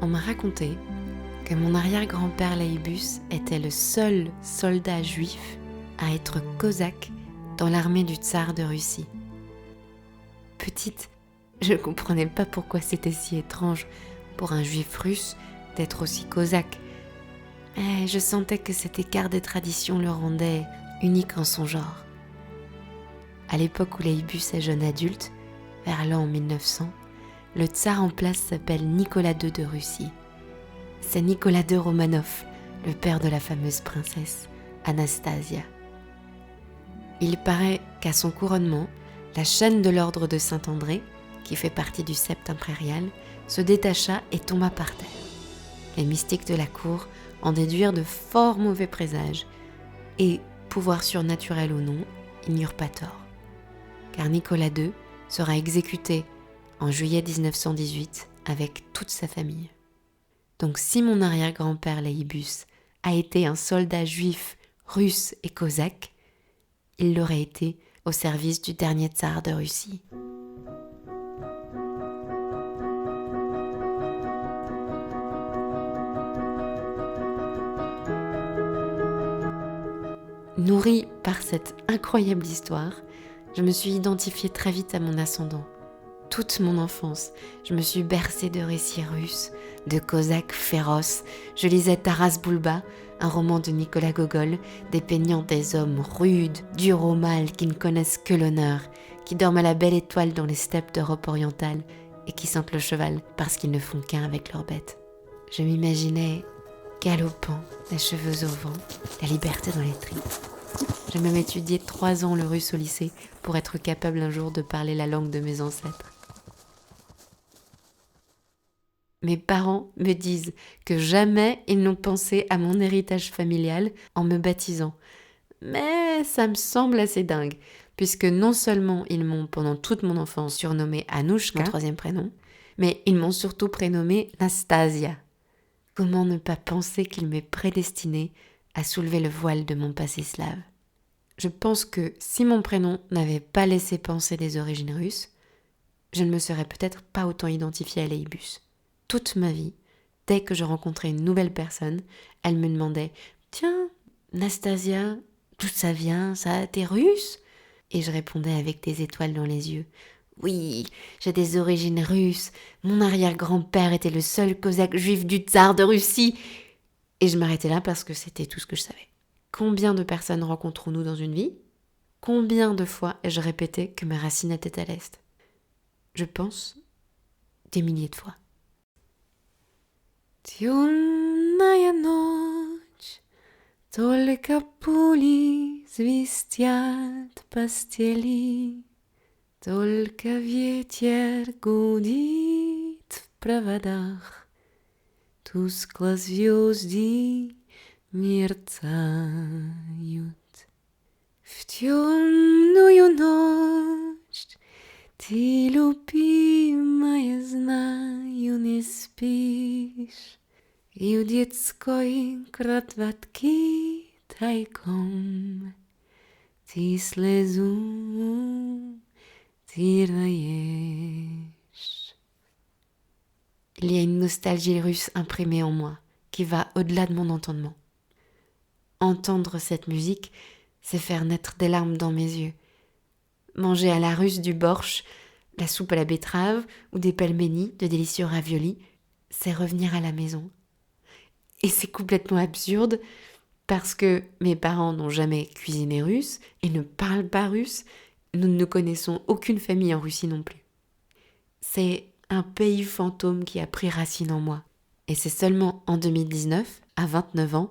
On m'a raconté que mon arrière-grand-père Laïbus était le seul soldat juif à être cosaque dans l'armée du tsar de Russie. Petite, je ne comprenais pas pourquoi c'était si étrange pour un juif russe d'être aussi cosaque. Mais je sentais que cet écart des traditions le rendait unique en son genre. À l'époque où Laïbus est jeune adulte, vers l'an 1900, le tsar en place s'appelle Nicolas II de Russie. C'est Nicolas II Romanov, le père de la fameuse princesse Anastasia. Il paraît qu'à son couronnement, la chaîne de l'ordre de Saint-André, qui fait partie du sceptre impérial, se détacha et tomba par terre. Les mystiques de la cour en déduirent de fort mauvais présages, et, pouvoir surnaturel ou non, ils n'eurent pas tort. Car Nicolas II sera exécuté en juillet 1918 avec toute sa famille. Donc si mon arrière-grand-père Laïbus a été un soldat juif, russe et cosaque, il l'aurait été au service du dernier tsar de Russie. Nourrie par cette incroyable histoire, je me suis identifiée très vite à mon ascendant. Toute mon enfance, je me suis bercée de récits russes, de cosaques féroces. Je lisais Taras Bulba, un roman de Nicolas Gogol, dépeignant des hommes rudes, durs au mal, qui ne connaissent que l'honneur, qui dorment à la belle étoile dans les steppes d'Europe orientale et qui sentent le cheval parce qu'ils ne font qu'un avec leurs bêtes. Je m'imaginais galopant, les cheveux au vent, la liberté dans les tripes. J'ai même étudié 3 ans le russe au lycée pour être capable un jour de parler la langue de mes ancêtres. Mes parents me disent que jamais ils n'ont pensé à mon héritage familial en me baptisant. Mais ça me semble assez dingue, puisque non seulement ils m'ont pendant toute mon enfance surnommée Anouchka, mon 3e prénom, mais ils m'ont surtout prénommée Nastasia. Comment ne pas penser qu'il m'est prédestiné à soulever le voile de mon passé slave? Je pense que si mon prénom n'avait pas laissé penser des origines russes, je ne me serais peut-être pas autant identifiée à Laïbus. Toute ma vie, dès que je rencontrais une nouvelle personne, elle me demandait « Tiens, Nastasia, d'où ça vient, ça, t'es russe ?» Et je répondais avec des étoiles dans les yeux « Oui, j'ai des origines russes, mon arrière-grand-père était le seul cosaque juif du tsar de Russie !» Et je m'arrêtais là parce que c'était tout ce que je savais. Combien de personnes rencontrons-nous dans une vie ? Combien de fois ai-je répété que mes racines étaient à l'Est ? Je pense des milliers de fois. Темная ночь, только пули свистят постели, только ветер гудит в проводах, тускло звезды мерцают. В темную ночь ты, любимая, знаю, не спишь, и в детской кроватке тайком ты слезу ты роешь. Il y a une nostalgie russe imprimée en moi, qui va au-delà de mon entendement. Entendre cette musique, c'est faire naître des larmes dans mes yeux. Manger à la russe du borsch, la soupe à la betterave ou des pelménis, de délicieux raviolis, c'est revenir à la maison. Et c'est complètement absurde parce que mes parents n'ont jamais cuisiné russe et ne parlent pas russe. Nous ne connaissons aucune famille en Russie non plus. C'est un pays fantôme qui a pris racine en moi. Et c'est seulement en 2019, à 29 ans,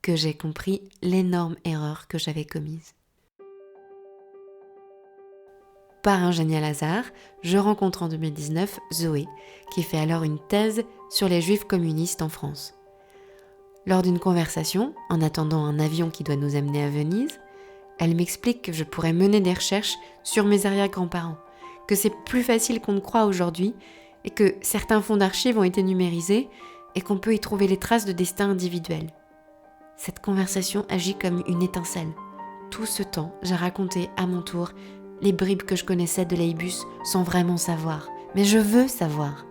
que j'ai compris l'énorme erreur que j'avais commise. Par un génial hasard, je rencontre en 2019 Zoé, qui fait alors une thèse sur les juifs communistes en France. Lors d'une conversation, en attendant un avion qui doit nous amener à Venise, elle m'explique que je pourrais mener des recherches sur mes arrière-grands-parents, que c'est plus facile qu'on ne croit aujourd'hui et que certains fonds d'archives ont été numérisés et qu'on peut y trouver les traces de destin individuel. Cette conversation agit comme une étincelle. Tout ce temps, j'ai raconté à mon tour les bribes que je connaissais de Laïbus sans vraiment savoir. Mais je veux savoir.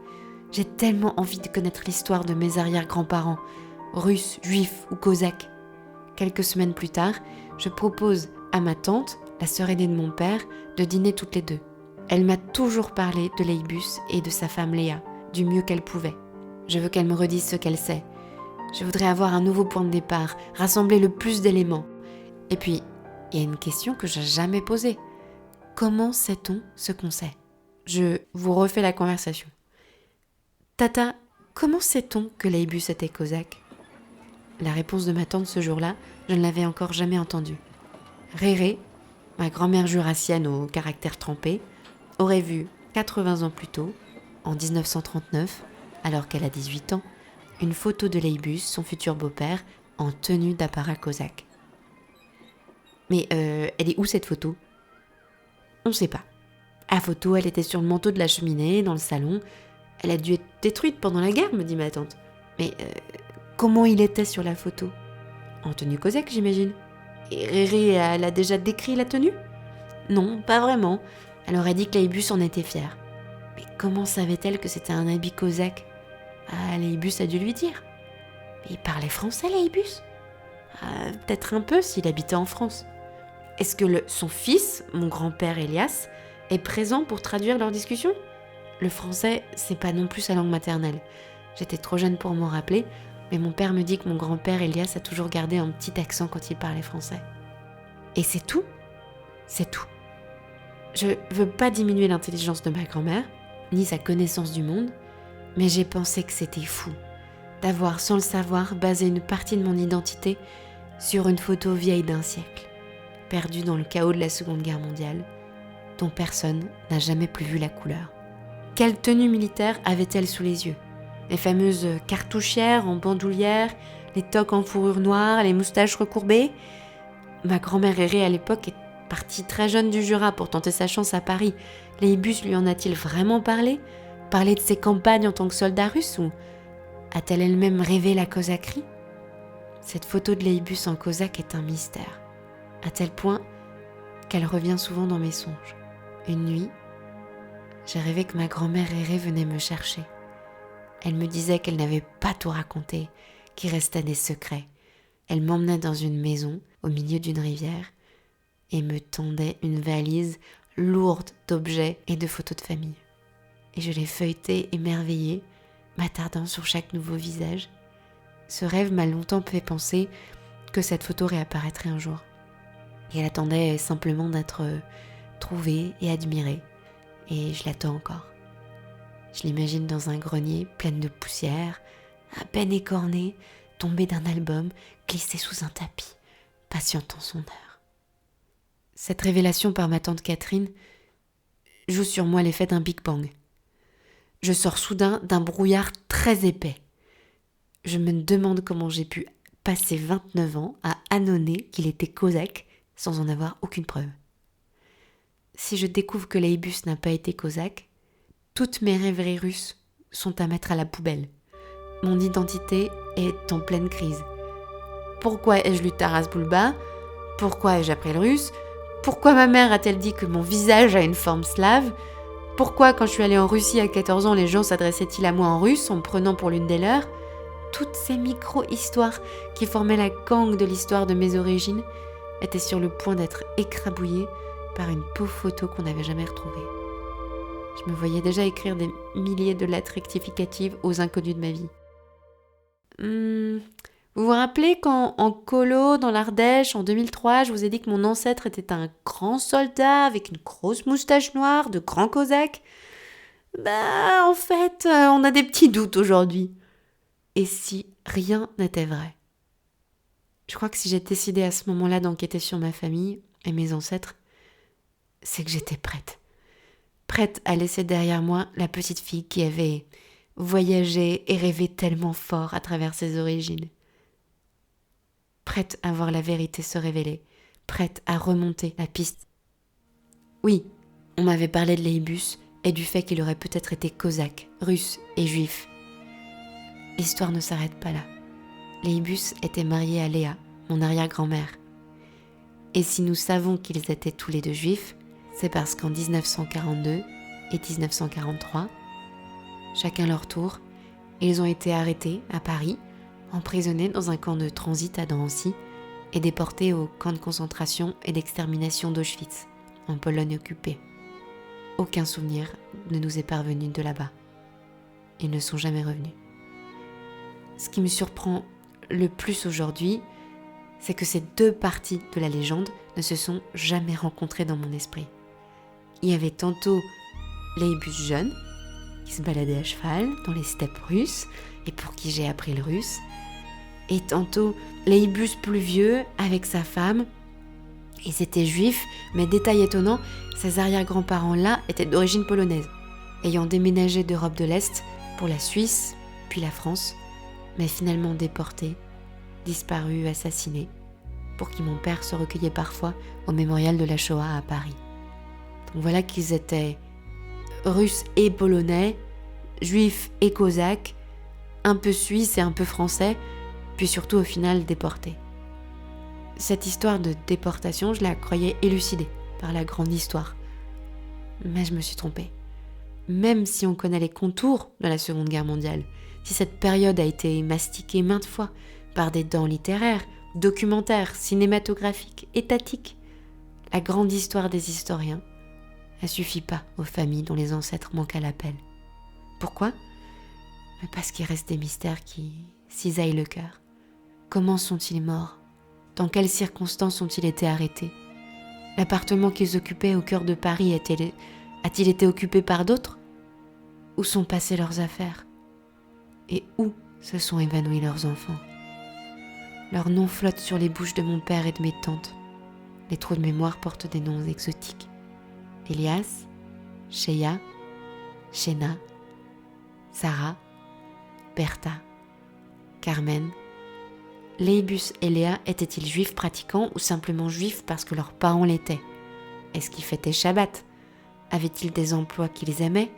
J'ai tellement envie de connaître l'histoire de mes arrière-grands-parents, russes, juifs ou cosaques. Quelques semaines plus tard, je propose à ma tante, la sœur aînée de mon père, de dîner toutes les deux. Elle m'a toujours parlé de Laïbus et de sa femme Léa, du mieux qu'elle pouvait. Je veux qu'elle me redise ce qu'elle sait. Je voudrais avoir un nouveau point de départ, rassembler le plus d'éléments. Et puis, il y a une question que je n'ai jamais posée. Comment sait-on ce qu'on sait ? Je vous refais la conversation. Tata, comment sait-on que Laïbus était cosaque ? La réponse de ma tante ce jour-là, je ne l'avais encore jamais entendue. Réré, ma grand-mère jurassienne au caractère trempé, aurait vu 80 ans plus tôt, en 1939, alors qu'elle a 18 ans, une photo de Laïbus, son futur beau-père, en tenue d'apparat cosaque. Mais elle est où cette photo ? On ne sait pas. La photo, elle était sur le manteau de la cheminée, dans le salon. Elle a dû être détruite pendant la guerre, me dit ma tante. Mais comment il était sur la photo ? En tenue cosaque, j'imagine. Et Réré, elle a déjà décrit la tenue ? Non, pas vraiment. Elle aurait dit que Laïbus en était fier. Mais comment savait-elle que c'était un habit cosaque ? Ah, Laïbus a dû lui dire. Mais il parlait français, Laïbus ? Peut-être un peu s'il habitait en France. Est-ce que son fils, mon grand-père Elias, est présent pour traduire leur discussion ? Le français, c'est pas non plus sa langue maternelle. J'étais trop jeune pour m'en rappeler, mais mon père me dit que mon grand-père Elias a toujours gardé un petit accent quand il parlait français. Et c'est tout ? C'est tout. Je veux pas diminuer l'intelligence de ma grand-mère, ni sa connaissance du monde, mais j'ai pensé que c'était fou d'avoir, sans le savoir, basé une partie de mon identité sur une photo vieille d'un siècle, perdue dans le chaos de la Seconde Guerre mondiale, dont personne n'a jamais plus vu la couleur. Quelle tenue militaire avait-elle sous les yeux ? Les fameuses cartouchières en bandoulière, les toques en fourrure noire, les moustaches recourbées ? Ma grand-mère Réré à l'époque est partie très jeune du Jura pour tenter sa chance à Paris. Laïbus lui en a-t-il vraiment parlé ? Parlé de ses campagnes en tant que soldat russe ou a-t-elle elle-même rêvé la cosaquerie ? Cette photo de Laïbus en cosaque est un mystère, à tel point qu'elle revient souvent dans mes songes. Une nuit, j'ai rêvé que ma grand-mère Réré venait me chercher. Elle me disait qu'elle n'avait pas tout raconté, qu'il restait des secrets. Elle m'emmenait dans une maison, au milieu d'une rivière, et me tendait une valise lourde d'objets et de photos de famille. Et je l'ai feuilletée émerveillée, m'attardant sur chaque nouveau visage. Ce rêve m'a longtemps fait penser que cette photo réapparaîtrait un jour. Et elle attendait simplement d'être trouvée et admirée. Et je l'attends encore. Je l'imagine dans un grenier plein de poussière, à peine écornée, tombée d'un album, glissée sous un tapis, patientant son heure. Cette révélation par ma tante Catherine joue sur moi l'effet d'un Big Bang. Je sors soudain d'un brouillard très épais. Je me demande comment j'ai pu passer 29 ans à ânonner qu'il était cosaque sans en avoir aucune preuve. Si je découvre que Laïbus n'a pas été cosaque, toutes mes rêveries russes sont à mettre à la poubelle. Mon identité est en pleine crise. Pourquoi ai-je lu Taras Bulba ? Pourquoi ai-je appris le russe ? Pourquoi ma mère a-t-elle dit que mon visage a une forme slave ? Pourquoi, quand je suis allée en Russie à 14 ans, les gens s'adressaient-ils à moi en russe en me prenant pour l'une des leurs ? Toutes ces micro-histoires qui formaient la gangue de l'histoire de mes origines étaient sur le point d'être écrabouillées par une pauvre photo qu'on n'avait jamais retrouvée. Je me voyais déjà écrire des milliers de lettres rectificatives aux inconnus de ma vie. Vous vous rappelez quand, en colo, dans l'Ardèche, en 2003, je vous ai dit que mon ancêtre était un grand soldat avec une grosse moustache noire, de grands cosaques ? En fait, on a des petits doutes aujourd'hui. Et si rien n'était vrai ? Je crois que si j'ai décidé à ce moment-là d'enquêter sur ma famille et mes ancêtres, c'est que j'étais prête. Prête à laisser derrière moi la petite fille qui avait voyagé et rêvé tellement fort à travers ses origines. Prête à voir la vérité se révéler, prête à remonter la piste. Oui, on m'avait parlé de Laïbus et du fait qu'il aurait peut-être été cosaque, russe et juif. L'histoire ne s'arrête pas là. Laïbus était marié à Léa, mon arrière-grand-mère. Et si nous savons qu'ils étaient tous les deux juifs, c'est parce qu'en 1942 et 1943, chacun leur tour, ils ont été arrêtés à Paris, emprisonnés dans un camp de transit à Drancy et déportés au camp de concentration et d'extermination d'Auschwitz, en Pologne occupée. Aucun souvenir ne nous est parvenu de là-bas. Ils ne sont jamais revenus. Ce qui me surprend le plus aujourd'hui, c'est que ces deux parties de la légende ne se sont jamais rencontrées dans mon esprit. Il y avait tantôt Léibus jeune, qui se baladait à cheval dans les steppes russes et pour qui j'ai appris le russe, et tantôt Léibus plus vieux avec sa femme. Ils étaient juifs, mais détail étonnant, ces arrière-grands-parents-là étaient d'origine polonaise, ayant déménagé d'Europe de l'Est pour la Suisse, puis la France, mais finalement déportés, disparus, assassinés, pour qui mon père se recueillait parfois au mémorial de la Shoah à Paris. Donc voilà qu'ils étaient russes et polonais, juifs et cosaques, un peu suisses et un peu français, puis surtout au final déportés. Cette histoire de déportation, je la croyais élucidée par la grande histoire. Mais je me suis trompée. Même si on connaît les contours de la Seconde Guerre mondiale, si cette période a été mastiquée maintes fois par des dents littéraires, documentaires, cinématographiques, étatiques, la grande histoire des historiens ne suffit pas aux familles dont les ancêtres manquent à l'appel. Pourquoi ? Parce qu'il reste des mystères qui cisaillent le cœur. Comment sont-ils morts ? Dans quelles circonstances ont-ils été arrêtés ? L'appartement qu'ils occupaient au cœur de Paris a-t-il été occupé par d'autres ? Où sont passées leurs affaires ? Et où se sont évanouis leurs enfants ? Leurs noms flottent sur les bouches de mon père et de mes tantes. Les trous de mémoire portent des noms exotiques. Elias, Sheya, Shena, Sarah, Bertha, Carmen. Léibus et Léa étaient-ils juifs pratiquants ou simplement juifs parce que leurs parents l'étaient ? Est-ce qu'ils fêtaient Shabbat ? Avaient-ils des emplois qu'ils aimaient ?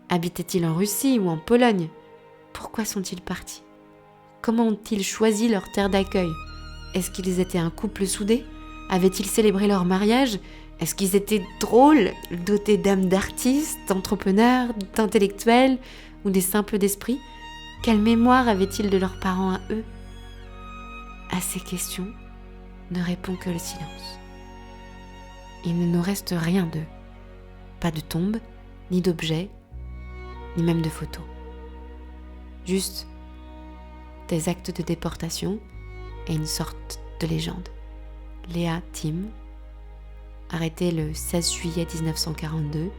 Habitaient-ils en Russie ou en Pologne ? Pourquoi sont-ils partis ? Comment ont-ils choisi leur terre d'accueil ? Est-ce qu'ils étaient un couple soudé ? Avaient-ils célébré leur mariage ? Est-ce qu'ils étaient drôles, dotés d'âmes d'artistes, d'entrepreneurs, d'intellectuels ou des simples d'esprit ? Quelle mémoire avaient-ils de leurs parents à eux ? À ces questions ne répond que le silence. Il ne nous reste rien d'eux. Pas de tombe, ni d'objets, ni même de photos. Juste des actes de déportation et une sorte de légende. Léa Tim, arrêtée le 16 juillet 1942,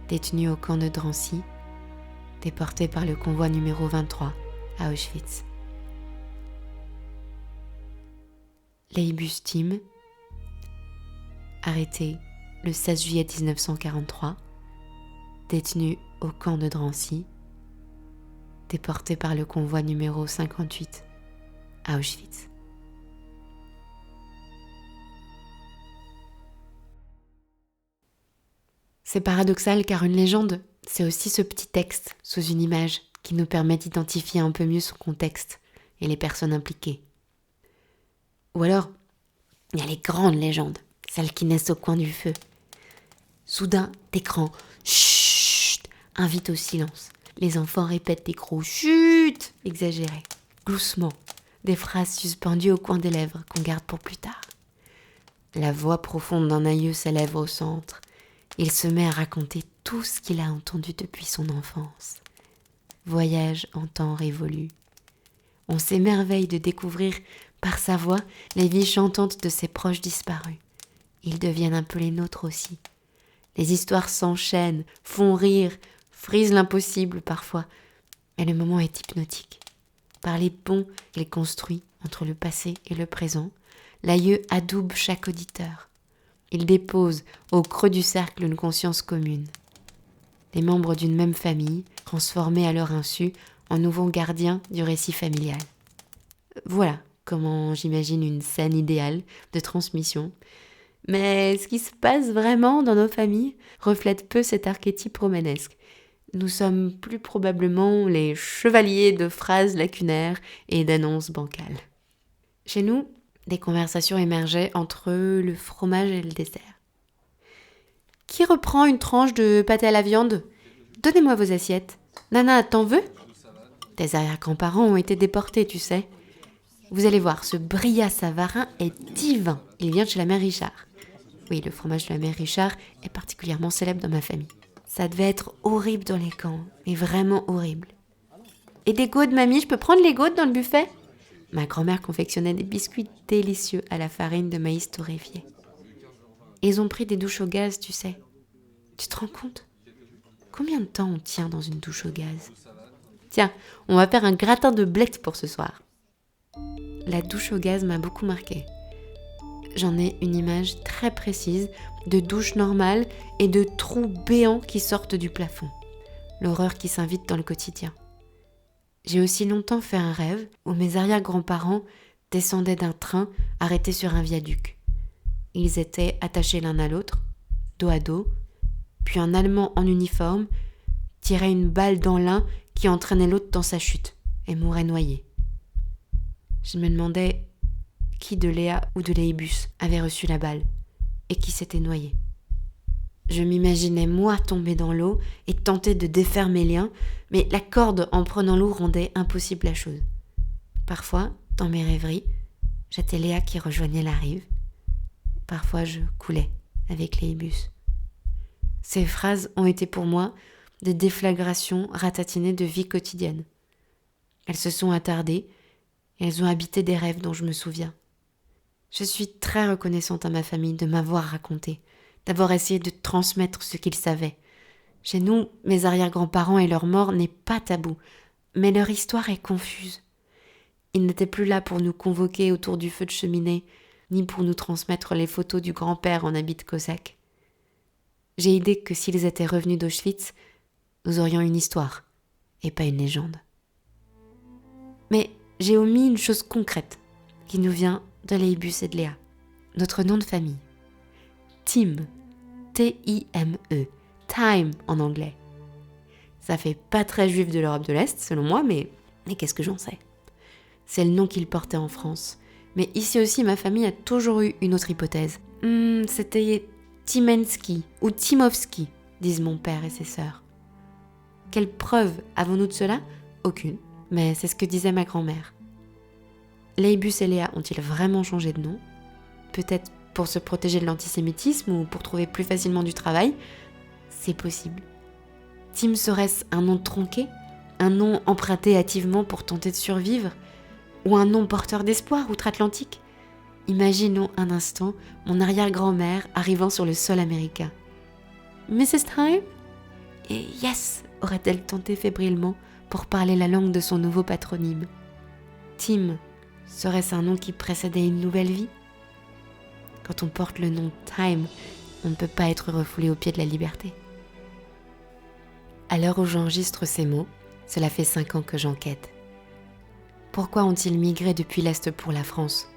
détenue au camp de Drancy, déportée par le convoi numéro 23 à Auschwitz. Léibus Tim, arrêté le 16 juillet 1943, détenu au camp de Drancy, déporté par le convoi numéro 58 à Auschwitz. C'est paradoxal car une légende, c'est aussi ce petit texte sous une image qui nous permet d'identifier un peu mieux son contexte et les personnes impliquées. Ou alors, il y a les grandes légendes, celles qui naissent au coin du feu. Soudain, des grands « chut » invitent au silence. Les enfants répètent des gros « chut » exagérés, gloussement, des phrases suspendues au coin des lèvres qu'on garde pour plus tard. La voix profonde d'un aïeux s'élève au centre. Il se met à raconter tout ce qu'il a entendu depuis son enfance. Voyage en temps révolu. On s'émerveille de découvrir par sa voix les vies chantantes de ses proches disparus. Ils deviennent un peu les nôtres aussi. Les histoires s'enchaînent, font rire, frisent l'impossible parfois, mais le moment est hypnotique. Par les ponts qu'il construit entre le passé et le présent, l'aïeux adoube chaque auditeur. Il dépose au creux du cercle une conscience commune. Les membres d'une même famille, transformés à leur insu en nouveaux gardiens du récit familial. Voilà comment j'imagine une scène idéale de transmission. Mais ce qui se passe vraiment dans nos familles reflète peu cet archétype romanesque. Nous sommes plus probablement les chevaliers de phrases lacunaires et d'annonces bancales. Chez nous, des conversations émergeaient entre le fromage et le dessert. Qui reprend une tranche de pâté à la viande ? Donnez-moi vos assiettes. Nana, t'en veux ? Tes arrière-grands-parents ont été déportés, tu sais. Vous allez voir, ce Bria Savarin est divin. Il vient de chez la mère Richard. Oui, le fromage de la mère Richard est particulièrement célèbre dans ma famille. Ça devait être horrible dans les camps, mais vraiment horrible. Et des gautes, mamie, je peux prendre les gautes dans le buffet ? Ma grand-mère confectionnait des biscuits délicieux à la farine de maïs torréfié. Ils ont pris des douches au gaz, tu sais. Tu te rends compte ? Combien de temps on tient dans une douche au gaz ? Tiens, on va faire un gratin de blettes pour ce soir. La douche au gaz m'a beaucoup marquée. J'en ai une image très précise de douche normale et de trous béants qui sortent du plafond. L'horreur qui s'invite dans le quotidien. J'ai aussi longtemps fait un rêve où mes arrière-grands-parents descendaient d'un train arrêté sur un viaduc. Ils étaient attachés l'un à l'autre, dos à dos, puis un Allemand en uniforme tirait une balle dans l'un qui entraînait l'autre dans sa chute et mourait noyé. Je me demandais qui de Léa ou de Léibus avait reçu la balle et qui s'était noyé. Je m'imaginais moi tomber dans l'eau et tenter de défaire mes liens, mais la corde en prenant l'eau rendait impossible la chose. Parfois, dans mes rêveries, j'étais Léa qui rejoignait la rive. Parfois, je coulais avec Léibus. Ces phrases ont été pour moi des déflagrations ratatinées de vie quotidienne. Elles se sont attardées et elles ont habité des rêves dont je me souviens. Je suis très reconnaissante à ma famille de m'avoir raconté, d'avoir essayé de transmettre ce qu'ils savaient. Chez nous, mes arrière-grands-parents et leur mort n'est pas tabou, mais leur histoire est confuse. Ils n'étaient plus là pour nous convoquer autour du feu de cheminée, ni pour nous transmettre les photos du grand-père en habit de cosaque. J'ai idée que s'ils étaient revenus d'Auschwitz, nous aurions une histoire, et pas une légende. Mais j'ai omis une chose concrète, qui nous vient de Léibus et de Léa, notre nom de famille. Tim, T-I-M-E, time en anglais. Ça fait pas très juif de l'Europe de l'Est, selon moi, mais qu'est-ce que j'en sais ? C'est le nom qu'ils portaient en France. Mais ici aussi, ma famille a toujours eu une autre hypothèse. C'était Timensky ou Timovski, disent mon père et ses sœurs. Quelle preuve avons-nous de cela ? Aucune, mais c'est ce que disait ma grand-mère. Léibus et Léa ont-ils vraiment changé de nom ? Peut-être pour se protéger de l'antisémitisme ou pour trouver plus facilement du travail ? C'est possible. Tim serait-ce un nom tronqué ? Un nom emprunté hâtivement pour tenter de survivre ? Ou un nom porteur d'espoir outre-Atlantique ? Imaginons un instant mon arrière-grand-mère arrivant sur le sol américain. « Mrs. Time ?» Et « Yes !» aurait-elle tenté fébrilement pour parler la langue de son nouveau patronyme. Tim serait-ce un nom qui précédait une nouvelle vie ? Quand on porte le nom Time, on ne peut pas être refoulé au pied de la liberté. À l'heure où j'enregistre ces mots, cela fait 5 ans que j'enquête. Pourquoi ont-ils migré depuis l'Est pour la France ?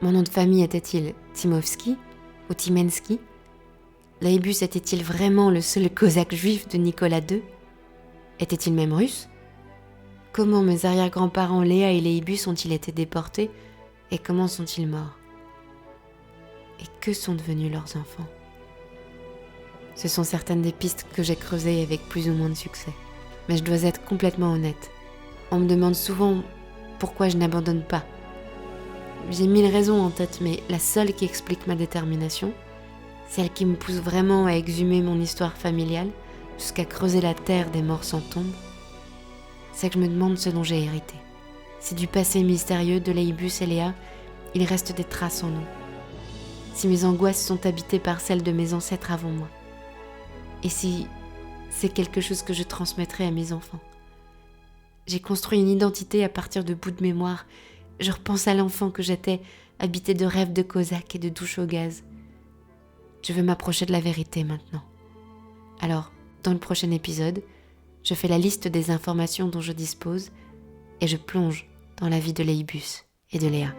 Mon nom de famille était-il Timovski ou Timensky ? Léibus était-il vraiment le seul cosaque juif de Nicolas II ? Était-il même russe ? Comment mes arrière-grands-parents Léa et Léibus ont-ils été déportés et comment sont-ils morts ? Et que sont devenus leurs enfants ? Ce sont certaines des pistes que j'ai creusées avec plus ou moins de succès. Mais je dois être complètement honnête. On me demande souvent pourquoi je n'abandonne pas. J'ai 1000 raisons en tête, mais la seule qui explique ma détermination, celle qui me pousse vraiment à exhumer mon histoire familiale, jusqu'à creuser la terre des morts sans tombe, c'est que je me demande ce dont j'ai hérité. Si du passé mystérieux de Léibus et Léa, il reste des traces en nous. Si mes angoisses sont habitées par celles de mes ancêtres avant moi. Et si c'est quelque chose que je transmettrai à mes enfants. J'ai construit une identité à partir de bouts de mémoire. Je repense à l'enfant que j'étais, habité de rêves de cosaques et de douches au gaz. Je veux m'approcher de la vérité maintenant. Alors, dans le prochain épisode, je fais la liste des informations dont je dispose et je plonge dans la vie de Léibus et de Léa.